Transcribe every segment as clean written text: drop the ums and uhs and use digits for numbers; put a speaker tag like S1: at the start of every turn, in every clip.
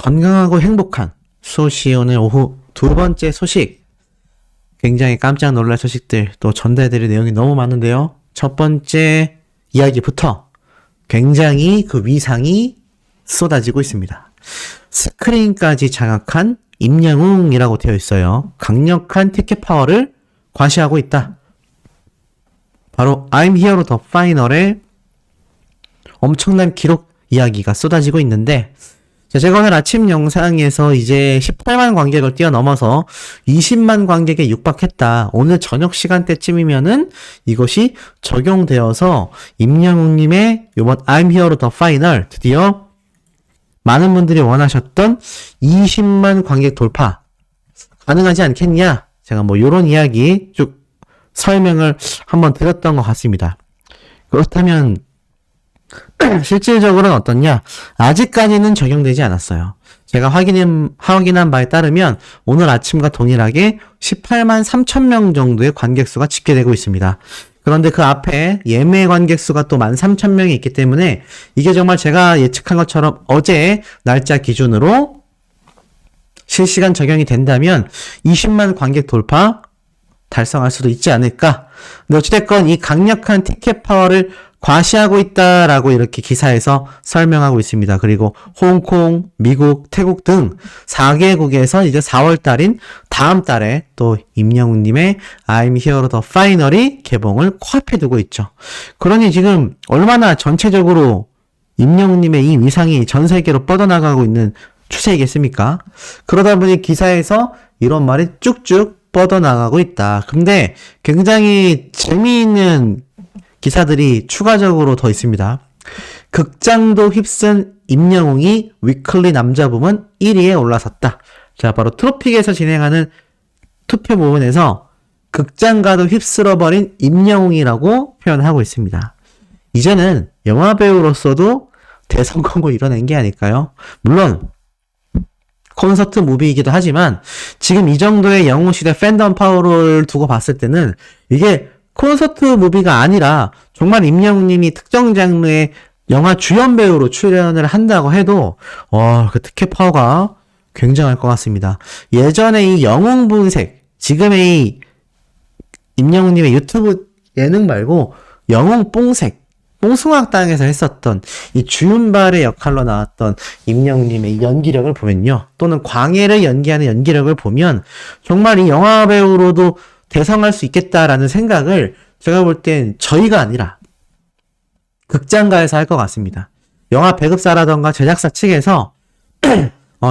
S1: 건강하고 행복한 소시오는 오후 두 번째 소식. 굉장히 깜짝 놀랄 소식들 또 전달해드릴 내용이 너무 많은데요. 첫 번째 이야기부터 굉장히 그 위상이 쏟아지고 있습니다. 스크린까지 장악한 임영웅이라고 되어 있어요. 강력한 티켓 파워를 과시하고 있다. 바로 I'm Here the Final의 엄청난 기록 이야기가 쏟아지고 있는데, 제가 오늘 아침 영상에서 이제 18만 관객을 뛰어넘어서 20만 관객에 육박했다. 오늘 저녁 시간대쯤이면은 이것이 적용되어서 임영웅님의 이번 I'm Here the Final 드디어 많은 분들이 원하셨던 20만 관객 돌파 가능하지 않겠냐? 제가 요런 이야기 쭉 설명을 한번 드렸던 것 같습니다. 그렇다면 실질적으로는 어떻냐? 아직까지는 적용되지 않았어요. 제가 확인한 바에 따르면 오늘 아침과 동일하게 18만 3천 명 정도의 관객수가 집계되고 있습니다. 그런데 그 앞에 예매 관객수가 또 13,000명이 있기 때문에 이게 정말 제가 예측한 것처럼 어제 날짜 기준으로 실시간 적용이 된다면 20만 관객 돌파 달성할 수도 있지 않을까. 근데 어찌됐건 이 강력한 티켓 파워를 과시하고 있다라고 이렇게 기사에서 설명하고 있습니다. 그리고 홍콩, 미국, 태국 등 4개국에서 이제 4월 달인 다음 달에 또 임영웅님의 I'm Here the Final이 개봉을 코앞에 두고 있죠. 그러니 지금 얼마나 전체적으로 임영웅님의 이 위상이 전 세계로 뻗어나가고 있는 추세이겠습니까? 그러다 보니 기사에서 이런 말이 쭉쭉 뻗어나가고 있다. 근데 굉장히 재미있는 기사들이 추가적으로 더 있습니다. 극장도 휩쓴 임영웅이 위클리 남자 부문 1위에 올라섰다. 자, 바로 트로픽에서 진행하는 투표 부분에서 극장가도 휩쓸어버린 임영웅이라고 표현하고 있습니다. 이제는 영화배우로서도 대성공을 이뤄낸 게 아닐까요? 물론 콘서트 무비이기도 하지만 지금 이 정도의 영웅시대 팬덤 파워를 두고 봤을 때는 이게 콘서트 무비가 아니라 정말 임영웅님이 특정 장르의 영화 주연 배우로 출연을 한다고 해도 그 티켓 파워가 굉장할 것 같습니다. 예전에 이 영웅분색, 지금의 이 임영웅님의 유튜브 예능 말고 영웅뽕색, 뽕숭악당에서 했었던 이 주윤발의 역할로 나왔던 임영웅님의 연기력을 보면요, 또는 광해를 연기하는 연기력을 보면 정말 이 영화 배우로도 대성할 수 있겠다라는 생각을 제가 볼 땐 저희가 아니라 극장가에서 할 것 같습니다. 영화 배급사라던가 제작사 측에서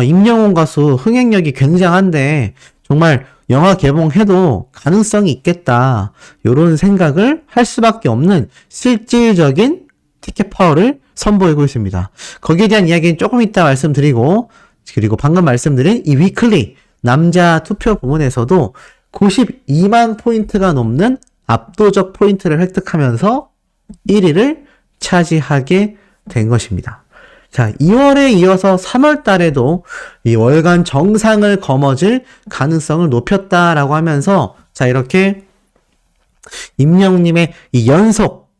S1: 임영웅 가수 흥행력이 굉장한데 정말 영화 개봉해도 가능성이 있겠다, 이런 생각을 할 수밖에 없는 실질적인 티켓 파워를 선보이고 있습니다. 거기에 대한 이야기는 조금 이따 말씀드리고, 그리고 방금 말씀드린 이 위클리 남자 투표 부문에서도 92만 포인트가 넘는 압도적 포인트를 획득하면서 1위를 차지하게 된 것입니다. 자, 2월에 이어서 3월 달에도 이 월간 정상을 거머쥘 가능성을 높였다라고 하면서, 자, 이렇게 임영웅님의 이 연속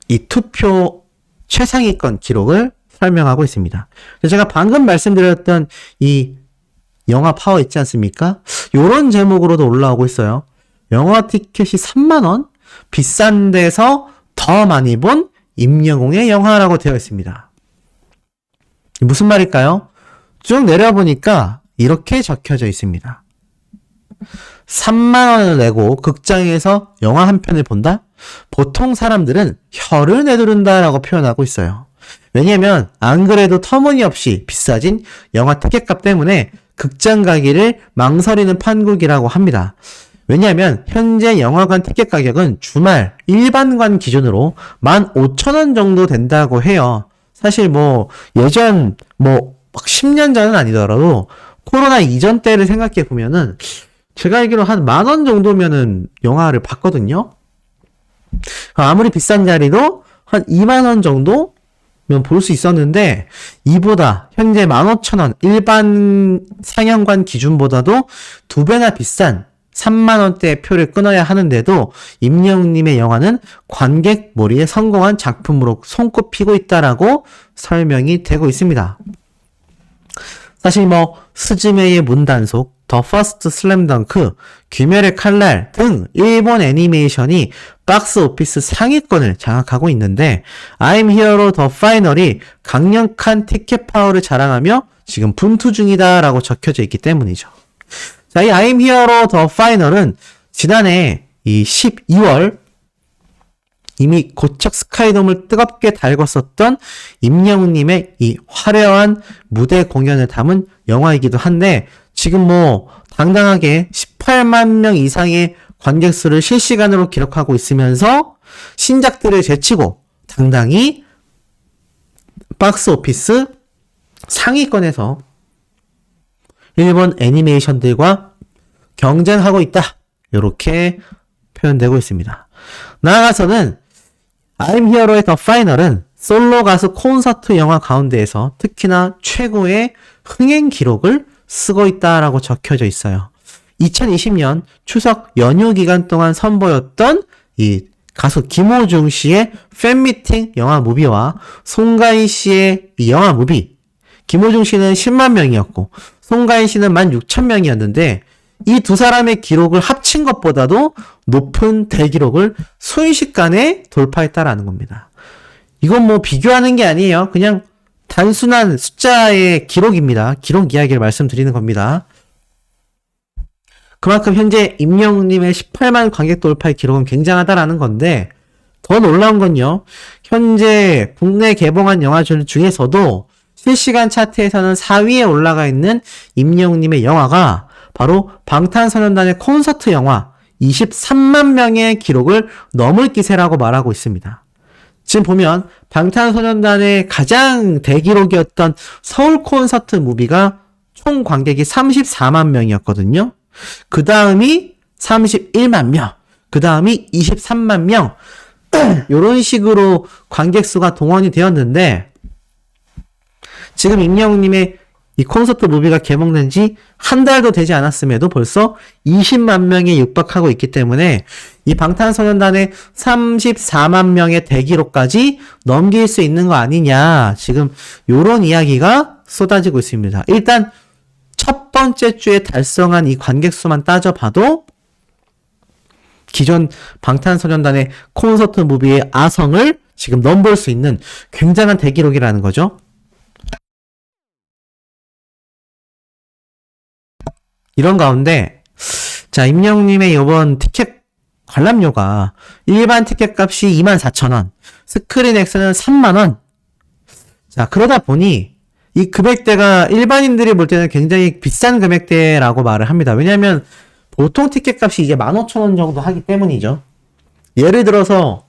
S1: 이 투표 최상위권 기록을 설명하고 있습니다. 제가 방금 말씀드렸던 이 영화 파워 있지 않습니까? 요런 제목으로도 올라오고 있어요. 영화 티켓이 3만원? 비싼 데서 더 많이 본 임영웅의 영화라고 되어 있습니다. 무슨 말일까요? 쭉 내려보니까 이렇게 적혀져 있습니다. 3만원을 내고 극장에서 영화 한 편을 본다? 보통 사람들은 혀를 내두른다라고 표현하고 있어요. 왜냐면 안 그래도 터무니없이 비싸진 영화 티켓값 때문에 극장 가기를 망설이는 판국이라고 합니다. 왜냐하면 현재 영화관 티켓 가격은 주말 일반관 기준으로 15,000원 정도 된다고 해요. 사실 예전 막 10년 전은 아니더라도 코로나 이전 때를 생각해 보면은 제가 알기로 한 10,000원 정도면은 영화를 봤거든요. 아무리 비싼 자리도 한 20,000원 정도 볼 수 있었는데, 이보다 현재 15,000원 일반 상영관 기준보다도 2배나 비싼 30,000원대 표를 끊어야 하는데도 임영웅님의 영화는 관객 몰이에 성공한 작품으로 손꼽히고 있다라고 설명이 되고 있습니다. 사실 스즈메의 문단속, 더 퍼스트 슬램덩크, 귀멸의 칼날 등 일본 애니메이션이 박스 오피스 상위권을 장악하고 있는데 I'm Hero 더 파이널이 강력한 티켓 파워를 자랑하며 지금 분투 중이다 라고 적혀져 있기 때문이죠. 자, 이 I'm Hero 더 파이널은 지난해 이 12월 이미 고척 스카이돔을 뜨겁게 달궜었던 임영웅님의 이 화려한 무대 공연을 담은 영화이기도 한데 지금 당당하게 18만 명 이상의 관객 수를 실시간으로 기록하고 있으면서 신작들을 제치고 당당히 박스 오피스 상위권에서 일본 애니메이션들과 경쟁하고 있다. 이렇게 표현되고 있습니다. 나아가서는 I'm Hero의 더 파이널은 솔로 가수 콘서트 영화 가운데에서 특히나 최고의 흥행 기록을 쓰고 있다라고 적혀져 있어요. 2020년 추석 연휴 기간 동안 선보였던 이 가수 김호중 씨의 팬미팅 영화 무비와 송가인 씨의 이 영화 무비. 김호중 씨는 10만 명이었고 송가인 씨는 16,000명이었는데 이 두 사람의 기록을 합친 것보다도 높은 대기록을 순식간에 돌파했다라는 겁니다. 이건 비교하는 게 아니에요. 그냥 단순한 숫자의 기록입니다. 기록 이야기를 말씀드리는 겁니다. 그만큼 현재 임영웅님의 18만 관객 돌파의 기록은 굉장하다라는 건데 더 놀라운 건요. 현재 국내 개봉한 영화 중에서도 실시간 차트에서는 4위에 올라가 있는 임영웅님의 영화가 바로 방탄소년단의 콘서트 영화 23만 명의 기록을 넘을 기세라고 말하고 있습니다. 지금 보면 방탄소년단의 가장 대기록이었던 서울 콘서트 무비가 총 관객이 34만 명이었거든요. 그 다음이 31만 명, 그 다음이 23만 명 이런 식으로 관객 수가 동원이 되었는데 지금 임영웅님의 이 콘서트 무비가 개봉된 지 한 달도 되지 않았음에도 벌써 20만 명에 육박하고 있기 때문에 이 방탄소년단의 34만 명의 대기록까지 넘길 수 있는 거 아니냐. 지금 요런 이야기가 쏟아지고 있습니다. 일단 첫 번째 주에 달성한 이 관객 수만 따져봐도 기존 방탄소년단의 콘서트 무비의 아성을 지금 넘볼 수 있는 굉장한 대기록이라는 거죠. 이런 가운데 자 임영웅님의 이번 티켓 관람료가 일반 티켓 값이 24,000원, 스크린X는 3만원. 자 그러다 보니 이 금액대가 일반인들이 볼 때는 굉장히 비싼 금액대라고 말을 합니다. 왜냐하면 보통 티켓 값이 이제 15,000원 정도 하기 때문이죠. 예를 들어서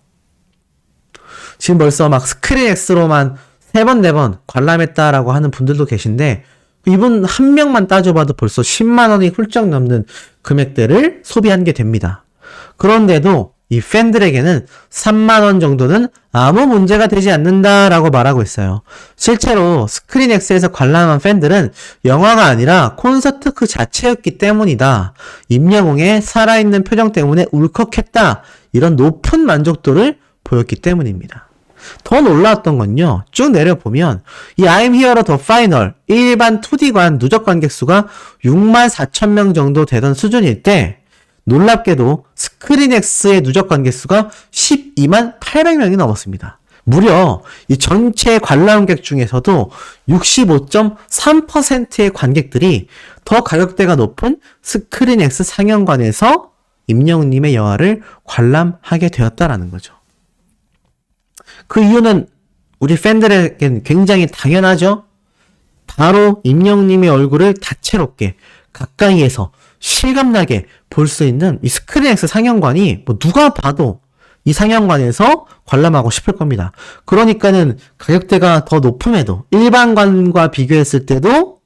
S1: 지금 벌써 막 스크린X로만 3번, 4번 관람했다라고 하는 분들도 계신데 이분 한 명만 따져봐도 벌써 10만 원이 훌쩍 넘는 금액대를 소비한 게 됩니다. 그런데도 이 팬들에게는 3만 원 정도는 아무 문제가 되지 않는다라고 말하고 있어요. 실제로 스크린X에서 관람한 팬들은 영화가 아니라 콘서트 그 자체였기 때문이다. 임영웅의 살아있는 표정 때문에 울컥했다. 이런 높은 만족도를 보였기 때문입니다. 더 놀라웠던 건요. 쭉 내려보면 이 I'm Hero 더 파이널 일반 2D관 누적 관객 수가 64,000명 정도 되던 수준일 때 놀랍게도 스크린X의 누적 관객 수가 12만 800명이 넘었습니다. 무려 이 전체 관람객 중에서도 65.3%의 관객들이 더 가격대가 높은 스크린X 상영관에서 임영웅님의 영화를 관람하게 되었다라는 거죠. 그 이유는 우리 팬들에겐 굉장히 당연하죠. 바로 임영웅님의 얼굴을 다채롭게 가까이에서 실감나게 볼 수 있는 이 스크린X 상영관이 누가 봐도 이 상영관에서 관람하고 싶을 겁니다. 그러니까는 가격대가 더 높음에도 일반관과 비교했을 때도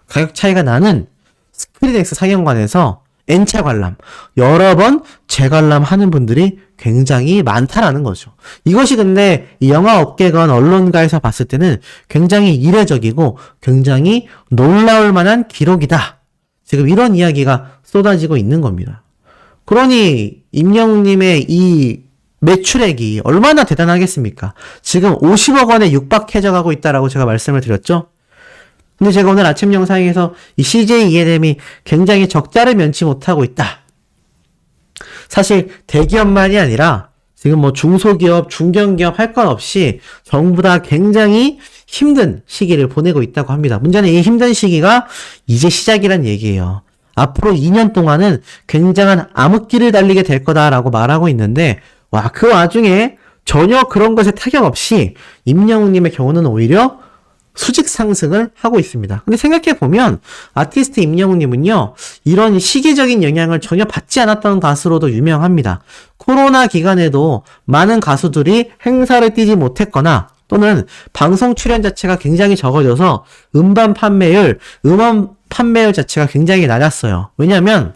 S1: 가격 차이가 나는 스크린X 상영관에서 N차 관람, 여러 번 재관람하는 분들이 굉장히 많다라는 거죠. 이것이 근데 이 영화 업계건 언론가에서 봤을 때는 굉장히 이례적이고 굉장히 놀라울 만한 기록이다. 지금 이런 이야기가 쏟아지고 있는 겁니다. 그러니 임영웅님의 이 매출액이 얼마나 대단하겠습니까? 지금 50억 원에 육박해져 가고 있다라고 제가 말씀을 드렸죠. 근데 제가 오늘 아침 영상에서 이 CJ E&M이 굉장히 적자를 면치 못하고 있다. 사실 대기업만이 아니라 지금 뭐 중소기업, 중견기업 할 것 없이 전부 다 굉장히 힘든 시기를 보내고 있다고 합니다. 문제는 이 힘든 시기가 이제 시작이란 얘기예요. 앞으로 2년 동안은 굉장한 암흑기를 달리게 될 거다라고 말하고 있는데, 와, 그 와중에 전혀 그런 것에 타격 없이 임영웅님의 경우는 오히려 수직 상승을 하고 있습니다. 근데 생각해보면 아티스트 임영웅님은요, 이런 시기적인 영향을 전혀 받지 않았던 가수로도 유명합니다. 코로나 기간에도 많은 가수들이 행사를 뛰지 못했거나 또는 방송 출연 자체가 굉장히 적어져서 음반 판매율, 음원 판매율 자체가 굉장히 낮았어요. 왜냐하면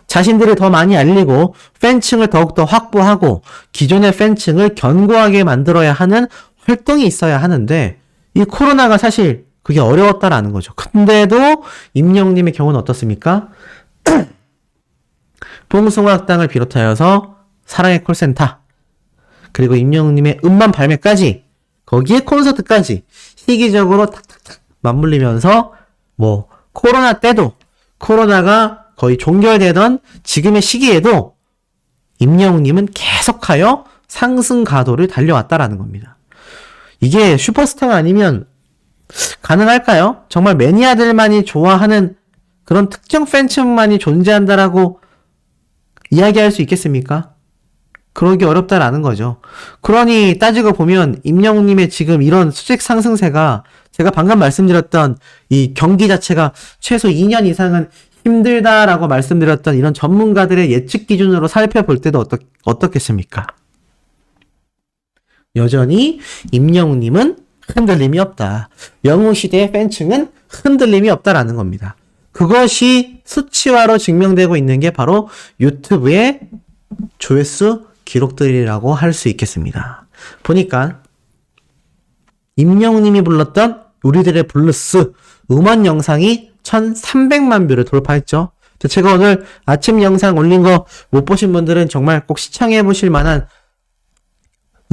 S1: 자신들을 더 많이 알리고 팬층을 더욱더 확보하고 기존의 팬층을 견고하게 만들어야 하는 활동이 있어야 하는데, 이 코로나가 사실 그게 어려웠다라는 거죠. 근데도 임영웅님의 경우는 어떻습니까? 봉숭아학당을 비롯하여서 사랑의 콜센터, 그리고 임영웅님의 음반 발매까지, 거기에 콘서트까지 시기적으로 탁탁탁 맞물리면서 뭐 코로나 때도, 코로나가 거의 종결되던 지금의 시기에도 임영웅님은 계속하여 상승 가도를 달려왔다라는 겁니다. 이게 슈퍼스타가 아니면 가능할까요? 정말 매니아들만이 좋아하는 그런 특정 팬층만이 존재한다라고 이야기할 수 있겠습니까? 그러기 어렵다라는 거죠. 그러니 따지고 보면 임영웅님의 지금 이런 수직 상승세가 제가 방금 말씀드렸던 이 경기 자체가 최소 2년 이상은 힘들다라고 말씀드렸던 이런 전문가들의 예측 기준으로 살펴볼 때도 어떻겠습니까? 여전히 임영웅님은 흔들림이 없다. 영웅시대의 팬층은 흔들림이 없다라는 겁니다. 그것이 수치화로 증명되고 있는 게 바로 유튜브의 조회수 기록들이라고 할 수 있겠습니다. 보니까 임영웅님이 불렀던 우리들의 블루스 음원 영상이 1300만 뷰를 돌파했죠. 제가 오늘 아침 영상 올린 거 못 보신 분들은 정말 꼭 시청해 보실 만한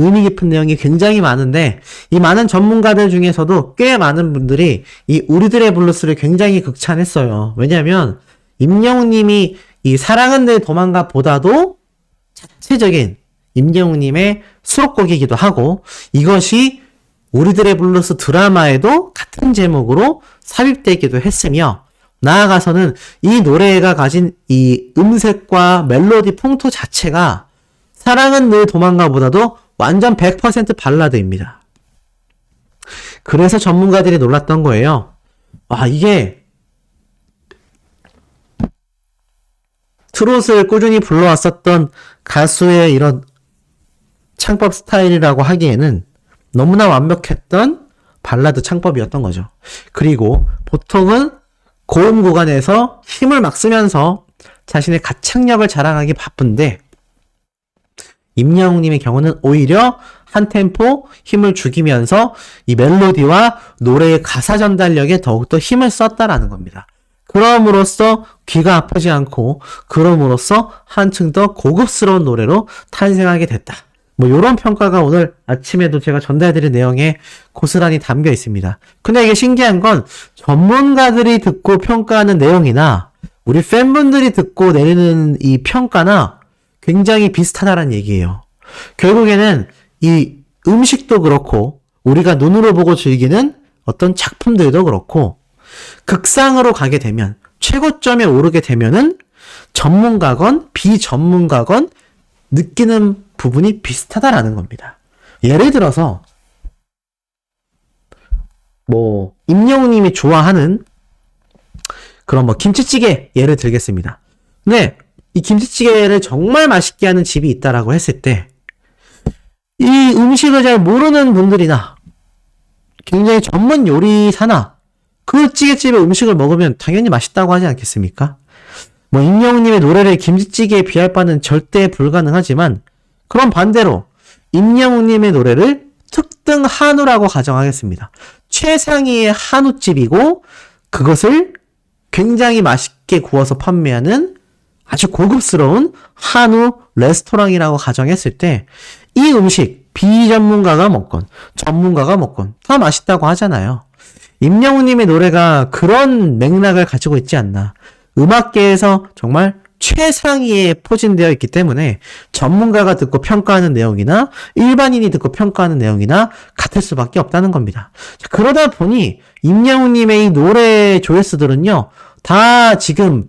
S1: 의미 깊은 내용이 굉장히 많은데, 이 많은 전문가들 중에서도 꽤 많은 분들이 이 우리들의 블루스를 굉장히 극찬했어요. 왜냐하면 임영웅님이 이 사랑은 늘 도망가 보다도 자체적인 임영웅님의 수록곡이기도 하고, 이것이 우리들의 블루스 드라마에도 같은 제목으로 삽입되기도 했으며, 나아가서는 이 노래가 가진 이 음색과 멜로디 풍토 자체가 사랑은 늘 도망가 보다도 완전 100% 발라드입니다. 그래서 전문가들이 놀랐던 거예요. 아, 이게 트롯을 꾸준히 불러왔었던 가수의 이런 창법 스타일이라고 하기에는 너무나 완벽했던 발라드 창법이었던 거죠. 그리고 보통은 고음 구간에서 힘을 막 쓰면서 자신의 가창력을 자랑하기 바쁜데, 임영웅님의 경우는 오히려 한 템포 힘을 죽이면서 이 멜로디와 노래의 가사 전달력에 더욱더 힘을 썼다라는 겁니다. 그럼으로써 귀가 아프지 않고, 그럼으로써 한층 더 고급스러운 노래로 탄생하게 됐다. 뭐 이런 평가가 오늘 아침에도 제가 전달드린 내용에 고스란히 담겨 있습니다. 근데 이게 신기한 건 전문가들이 듣고 평가하는 내용이나 우리 팬분들이 듣고 내리는 이 평가나 굉장히 비슷하다는 얘기예요. 결국에는 이 음식도 그렇고 우리가 눈으로 보고 즐기는 어떤 작품들도 그렇고 극상으로 가게 되면, 최고점에 오르게 되면은 전문가건 비전문가건 느끼는 부분이 비슷하다라는 겁니다. 예를 들어서 뭐 임영웅님이 좋아하는 그런 뭐 김치찌개 예를 들겠습니다. 근데 이 김치찌개를 정말 맛있게 하는 집이 있다라고 했을 때, 이 음식을 잘 모르는 분들이나 굉장히 전문 요리사나 그 찌개집의 음식을 먹으면 당연히 맛있다고 하지 않겠습니까? 뭐 임영웅님의 노래를 김치찌개에 비할 바는 절대 불가능하지만, 그럼 반대로 임영웅님의 노래를 특등 한우라고 가정하겠습니다. 최상위의 한우집이고 그것을 굉장히 맛있게 구워서 판매하는 아주 고급스러운 한우 레스토랑이라고 가정했을 때, 이 음식 비전문가가 먹건 전문가가 먹건 다 맛있다고 하잖아요. 임영웅님의 노래가 그런 맥락을 가지고 있지 않나. 음악계에서 정말 최상위에 포진되어 있기 때문에 전문가가 듣고 평가하는 내용이나 일반인이 듣고 평가하는 내용이나 같을 수밖에 없다는 겁니다. 그러다 보니 임영웅님의 이 노래 조회수들은요, 다 지금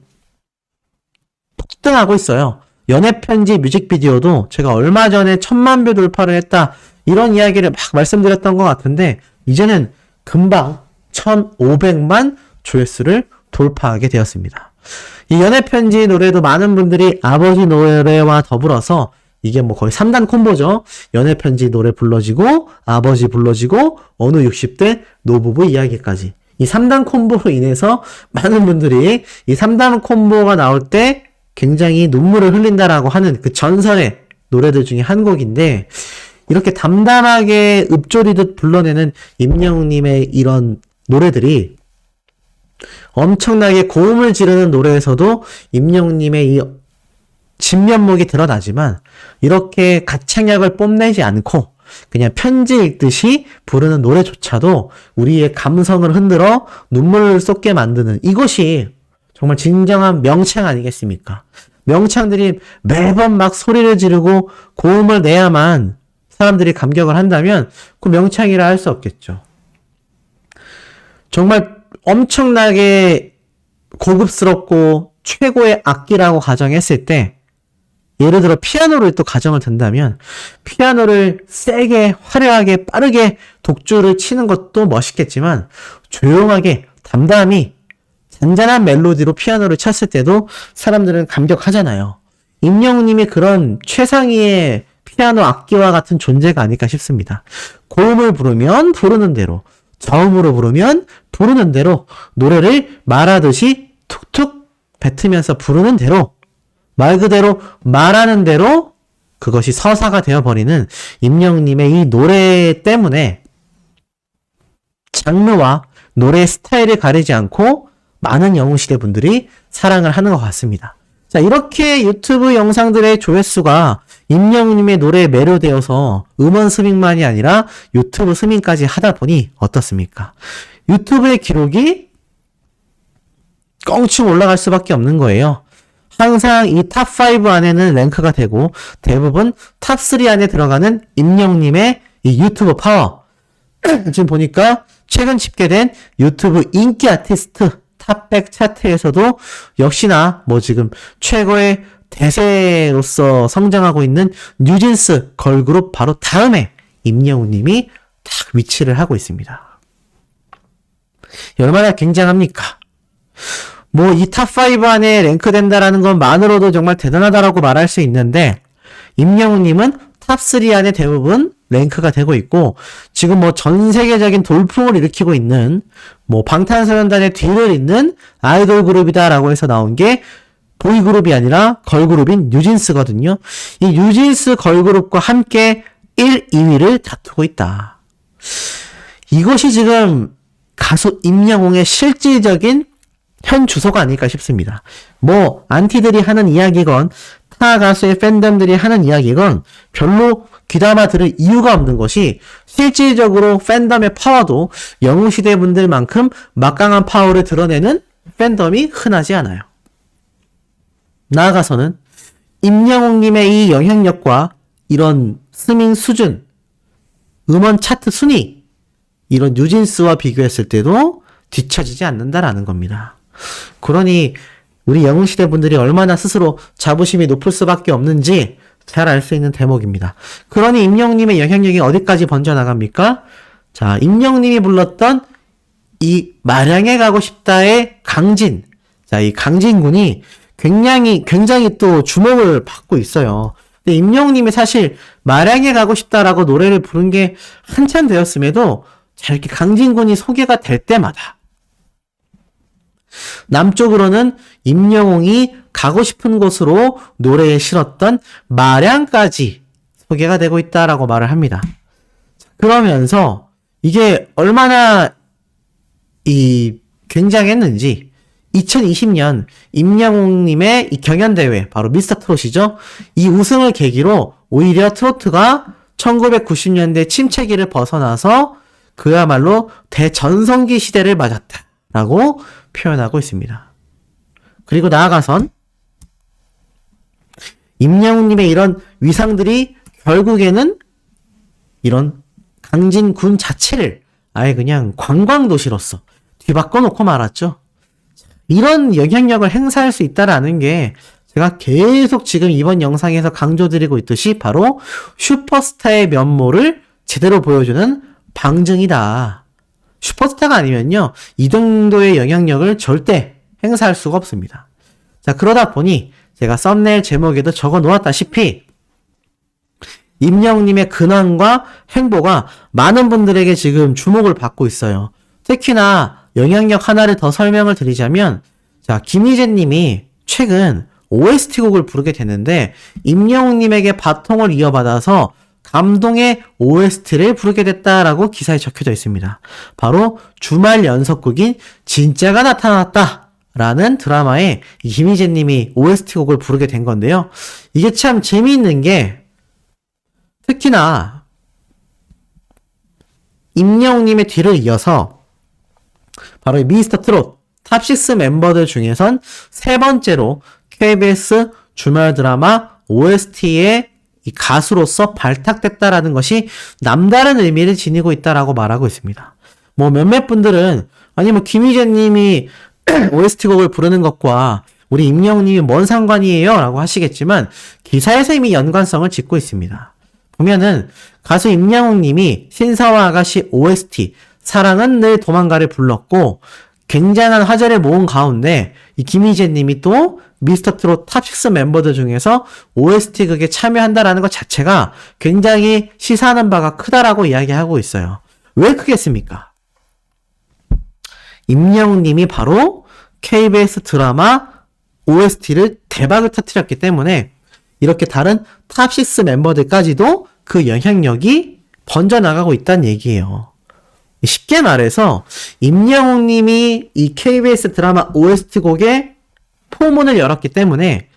S1: 폭등하고 있어요. 연애편지 뮤직비디오도 제가 얼마 전에 1000만 뷰 돌파를 했다, 이런 이야기를 막 말씀드렸던 것 같은데, 이제는 금방 1500만 조회수를 돌파하게 되었습니다. 이 연애편지 노래도 많은 분들이 아버지 노래와 더불어서, 이게 뭐 거의 3단 콤보죠. 연애편지 노래 불러지고, 아버지 불러지고, 어느 60대 노부부 이야기까지. 이 3단 콤보로 인해서 많은 분들이 이 3단 콤보가 나올 때 굉장히 눈물을 흘린다라고 하는 그 전설의 노래들 중에 한 곡인데, 이렇게 담담하게 읊조리듯 불러내는 임영웅님의 이런 노래들이 엄청나게 고음을 지르는 노래에서도 임영웅님의 이 진면목이 드러나지만, 이렇게 가창력을 뽐내지 않고 그냥 편지 읽듯이 부르는 노래조차도 우리의 감성을 흔들어 눈물을 쏟게 만드는, 이것이 정말 진정한 명창 아니겠습니까? 명창들이 매번 막 소리를 지르고 고음을 내야만 사람들이 감격을 한다면 그 명창이라 할 수 없겠죠. 정말 엄청나게 고급스럽고 최고의 악기라고 가정했을 때, 예를 들어 피아노를 또 가정을 든다면, 피아노를 세게 화려하게 빠르게 독주를 치는 것도 멋있겠지만, 조용하게 담담히 잔잔한 멜로디로 피아노를 쳤을 때도 사람들은 감격하잖아요. 임영웅님이 그런 최상위의 피아노 악기와 같은 존재가 아닐까 싶습니다. 고음을 부르면 부르는 대로, 저음으로 부르면 부르는 대로, 노래를 말하듯이 툭툭 뱉으면서 부르는 대로, 말 그대로 말하는 대로 그것이 서사가 되어버리는 임영웅님의 이 노래 때문에 장르와 노래의 스타일을 가리지 않고 많은 영웅시대 분들이 사랑을 하는 것 같습니다. 자, 이렇게 유튜브 영상들의 조회수가 임영웅님의 노래에 매료되어서 음원 스밍만이 아니라 유튜브 스밍까지 하다 보니 어떻습니까? 유튜브의 기록이 껑충 올라갈 수밖에 없는 거예요. 항상 이 탑5 안에는 랭크가 되고, 대부분 탑3 안에 들어가는 임영웅님의 이 유튜브 파워. 지금 보니까 최근 집계된 유튜브 인기 아티스트 탑100 차트에서도 역시나 뭐 지금 최고의 대세로서 성장하고 있는 뉴진스 걸그룹 바로 다음에 임영웅님이 딱 위치를 하고 있습니다. 얼마나 굉장합니까? 뭐 이 탑5 안에 랭크된다라는 것만으로도 정말 대단하다라고 말할 수 있는데, 임영웅님은 탑3 안에 대부분 랭크가 되고 있고, 지금 뭐 전 세계적인 돌풍을 일으키고 있는 뭐 방탄소년단의 뒤를 잇는 아이돌 그룹이다라고 해서 나온 게 보이그룹이 아니라 걸그룹인 뉴진스거든요. 이 뉴진스 걸그룹과 함께 1, 2위를 다투고 있다. 이것이 지금 가수 임영웅의 실질적인 현 주소가 아닐까 싶습니다. 뭐 안티들이 하는 이야기건 타 가수의 팬덤들이 하는 이야기건 별로 귀담아 들을 이유가 없는 것이, 실질적으로 팬덤의 파워도 영웅시대 분들만큼 막강한 파워를 드러내는 팬덤이 흔하지 않아요. 나아가서는 임영웅님의 이 영향력과 이런 스밍 수준, 음원 차트 순위, 이런 뉴진스와 비교했을 때도 뒤처지지 않는다라는 겁니다. 그러니 우리 영웅시대 분들이 얼마나 스스로 자부심이 높을 수밖에 없는지 잘 알 수 있는 대목입니다. 그러니 임영웅님의 영향력이 어디까지 번져나갑니까? 자, 임영웅님이 불렀던 이 마량에 가고 싶다의 강진. 자, 이 강진군이 굉장히 또 주목을 받고 있어요. 근데 임영웅님이 사실 마량에 가고 싶다라고 노래를 부른 게 한참 되었음에도 자, 이렇게 강진군이 소개가 될 때마다 남쪽으로는 임영웅이 가고 싶은 곳으로 노래에 실었던 마량까지 소개가 되고 있다라고 말을 합니다. 그러면서 이게 얼마나 굉장했는지, 2020년 임영웅님의 이 경연대회, 바로 미스터 트롯이죠. 이 우승을 계기로 오히려 트로트가 1990년대 침체기를 벗어나서 그야말로 대전성기 시대를 맞았다라고 표현하고 있습니다. 그리고 나아가선 임영웅님의 이런 위상들이 결국에는 이런 강진군 자체를 아예 그냥 관광도시로서 뒤바꿔 놓고 말았죠. 이런 영향력을 행사할 수 있다라는 게 제가 계속 지금 이번 영상에서 강조드리고 있듯이 바로 슈퍼스타의 면모를 제대로 보여주는 방증이다. 슈퍼스타가 아니면요, 이 정도의 영향력을 절대 행사할 수가 없습니다. 자, 그러다 보니 제가 썸네일 제목에도 적어 놓았다시피 임영웅님의 근황과 행보가 많은 분들에게 지금 주목을 받고 있어요. 특히나 영향력 하나를 더 설명을 드리자면, 자, 김희재님이 최근 OST 곡을 부르게 됐는데 임영웅님에게 바통을 이어받아서 감동의 OST를 부르게 됐다라고 기사에 적혀져 있습니다. 바로 주말 연속극인 진짜가 나타났다 라는 드라마에 김희재님이 OST 곡을 부르게 된 건데요. 이게 참 재미있는 게, 특히나 임영웅님의 뒤를 이어서 바로 미스터 트롯 탑6 멤버들 중에선 세 번째로 KBS 주말 드라마 OST의 이 가수로서 발탁됐다라는 것이 남다른 의미를 지니고 있다라고 말하고 있습니다. 뭐 몇몇 분들은 아니 뭐 김희재님이 OST 곡을 부르는 것과 우리 임영웅님이 뭔 상관이에요? 라고 하시겠지만 기사에서 이미 연관성을 짓고 있습니다. 보면은 가수 임영웅님이 신사와 아가씨 OST 사랑은 늘 도망가를 불렀고 굉장한 화제를 모은 가운데 이 김희재님이 또 미스터 트롯 탑6 멤버들 중에서 OST 극에 참여한다라는 것 자체가 굉장히 시사하는 바가 크다라고 이야기하고 있어요. 왜 크겠습니까? 임영웅님이 바로 KBS 드라마 OST를 대박을 터뜨렸기 때문에 이렇게 다른 탑6 멤버들까지도 그 영향력이 번져나가고 있다는 얘기예요. 쉽게 말해서 임영웅님이 이 KBS 드라마 OST 곡에 포문을 열었기 때문에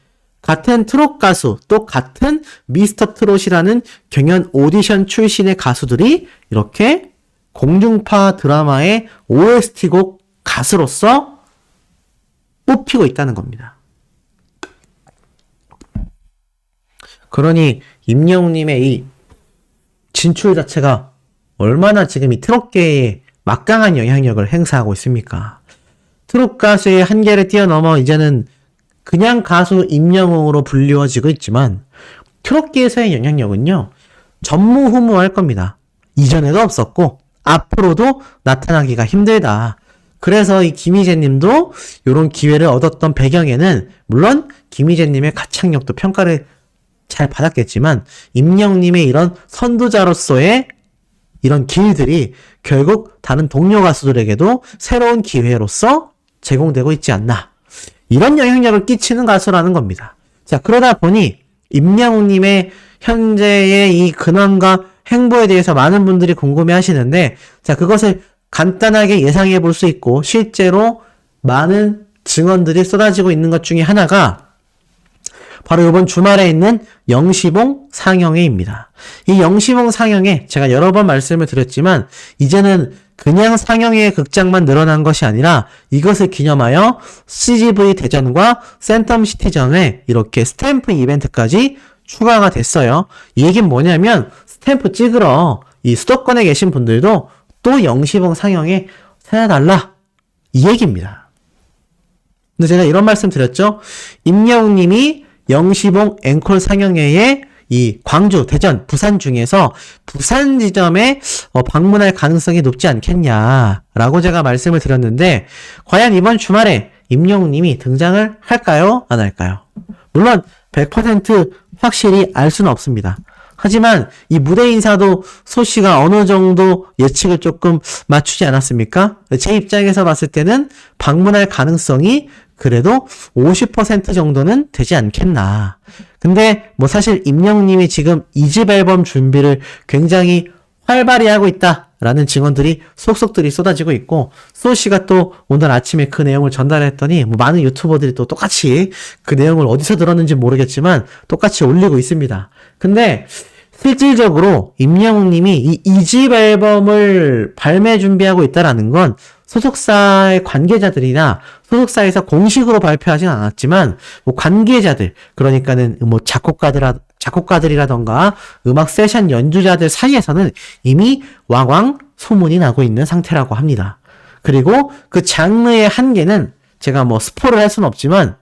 S1: 같은 트롯 가수 또 같은 미스터 트롯이라는 경연 오디션 출신의 가수들이 이렇게 공중파 드라마의 OST 곡 가수로서 뽑히고 있다는 겁니다. 그러니 임영웅님의 이 진출 자체가 얼마나 지금 이 트롯계에 막강한 영향력을 행사하고 있습니까? 트롯 가수의 한계를 뛰어넘어 이제는 그냥 가수 임영웅으로 불리워지고 있지만 트롯계에서의 영향력은요, 전무후무할 겁니다. 이전에도 없었고 앞으로도 나타나기가 힘들다. 그래서 이 김희재님도 이런 기회를 얻었던 배경에는 물론 김희재님의 가창력도 평가를 잘 받았겠지만 임영웅님의 이런 선두자로서의 이런 길들이 결국 다른 동료 가수들에게도 새로운 기회로서 제공되고 있지 않나. 이런 영향력을 끼치는 가수라는 겁니다. 자, 그러다 보니 임영웅님의 현재의 이 근황과 행보에 대해서 많은 분들이 궁금해 하시는데, 자, 그것을 간단하게 예상해 볼 수 있고 실제로 많은 증언들이 쏟아지고 있는 것 중에 하나가 바로 이번 주말에 있는 영시봉 상영회입니다. 이 영시봉 상영회, 제가 여러 번 말씀을 드렸지만 이제는 그냥 상영회의 극장만 늘어난 것이 아니라 이것을 기념하여 CGV 대전과 센텀시티전에 이렇게 스탬프 이벤트까지 추가가 됐어요. 이 얘기는 뭐냐면 스탬프 찍으러 이 수도권에 계신 분들도 또 영시봉 상영회 찾아달라, 이 얘기입니다. 근데 제가 이런 말씀 드렸죠. 임영웅님이 영시봉 앵콜 상영회에 이 광주, 대전, 부산 중에서 부산 지점에 방문할 가능성이 높지 않겠냐라고 제가 말씀을 드렸는데, 과연 이번 주말에 임영웅님이 등장을 할까요? 안 할까요? 물론 100% 확실히 알 수는 없습니다. 하지만 이 무대 인사도 소씨가 어느 정도 예측을 조금 맞추지 않았습니까? 제 입장에서 봤을 때는 방문할 가능성이 그래도 50% 정도는 되지 않겠나. 근데 뭐 사실 임영웅님이 지금 2집 앨범 준비를 굉장히 활발히 하고 있다라는 증언들이 속속들이 쏟아지고 있고, 소씨가 또 오늘 아침에 그 내용을 전달했더니 뭐 많은 유튜버들이 또 똑같이 그 내용을 어디서 들었는지 모르겠지만 똑같이 올리고 있습니다. 근데 실질적으로 임영웅님이 이 2집 앨범을 발매 준비하고 있다라는 건 소속사의 관계자들이나 소속사에서 공식으로 발표하진 않았지만 뭐 관계자들, 그러니까는 뭐 작곡가들이라던가 음악 세션 연주자들 사이에서는 이미 왕왕 소문이 나고 있는 상태라고 합니다. 그리고 그 장르의 한계는 제가 뭐 스포를 할 수는 없지만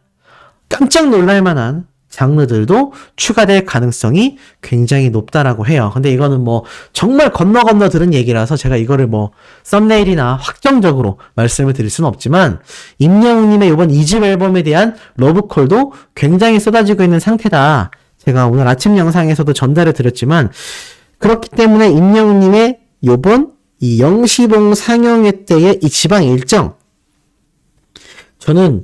S1: 깜짝 놀랄 만한 장르들도 추가될 가능성이 굉장히 높다라고 해요. 근데 이거는 뭐 정말 건너 들은 얘기라서 제가 이거를 뭐 썸네일이나 확정적으로 말씀을 드릴 수는 없지만 임영웅님의 이번 2집 앨범에 대한 러브콜도 굉장히 쏟아지고 있는 상태다. 제가 오늘 아침 영상에서도 전달을 드렸지만 그렇기 때문에 임영웅님의 요번 이 영시봉 상영회 때의 이 지방 일정 저는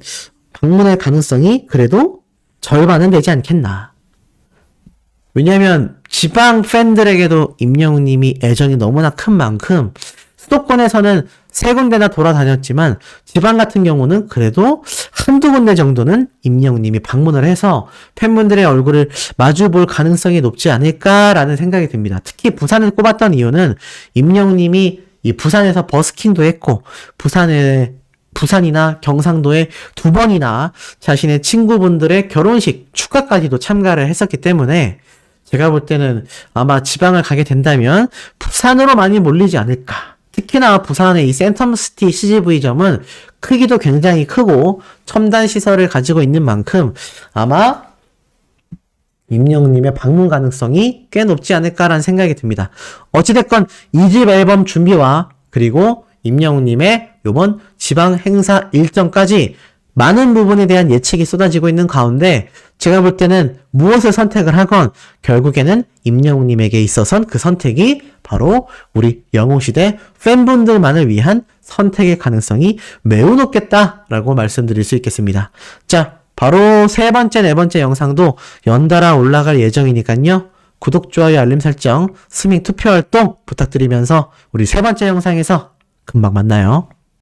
S1: 방문할 가능성이 그래도 절반은 되지 않겠나. 왜냐면 지방 팬들에게도 임영웅님이 애정이 너무나 큰 만큼 수도권에서는 3군데나 돌아다녔지만 지방 같은 경우는 그래도 한두 군데 정도는 임영웅님이 방문을 해서 팬분들의 얼굴을 마주 볼 가능성이 높지 않을까라는 생각이 듭니다. 특히 부산을 꼽았던 이유는 임영웅님이 이 부산에서 버스킹도 했고 부산이나 경상도에 2번이나 자신의 친구분들의 결혼식 축가까지도 참가를 했었기 때문에 제가 볼 때는 아마 지방을 가게 된다면 부산으로 많이 몰리지 않을까. 특히나 부산의 이 센텀시티 CGV점은 크기도 굉장히 크고 첨단 시설을 가지고 있는 만큼 아마 임영웅님의 방문 가능성이 꽤 높지 않을까라는 생각이 듭니다. 어찌됐건 2집 앨범 준비와 그리고 임영웅님의 이번 지방 행사 일정까지 많은 부분에 대한 예측이 쏟아지고 있는 가운데 제가 볼 때는 무엇을 선택을 하건 결국에는 임영웅님에게 있어선 그 선택이 바로 우리 영웅시대 팬분들만을 위한 선택의 가능성이 매우 높겠다라고 말씀드릴 수 있겠습니다. 자, 바로 3번째, 4번째 영상도 연달아 올라갈 예정이니까요. 구독, 좋아요, 알림 설정, 스밍 투표 활동 부탁드리면서 우리 3번째 영상에서 금방 만나요.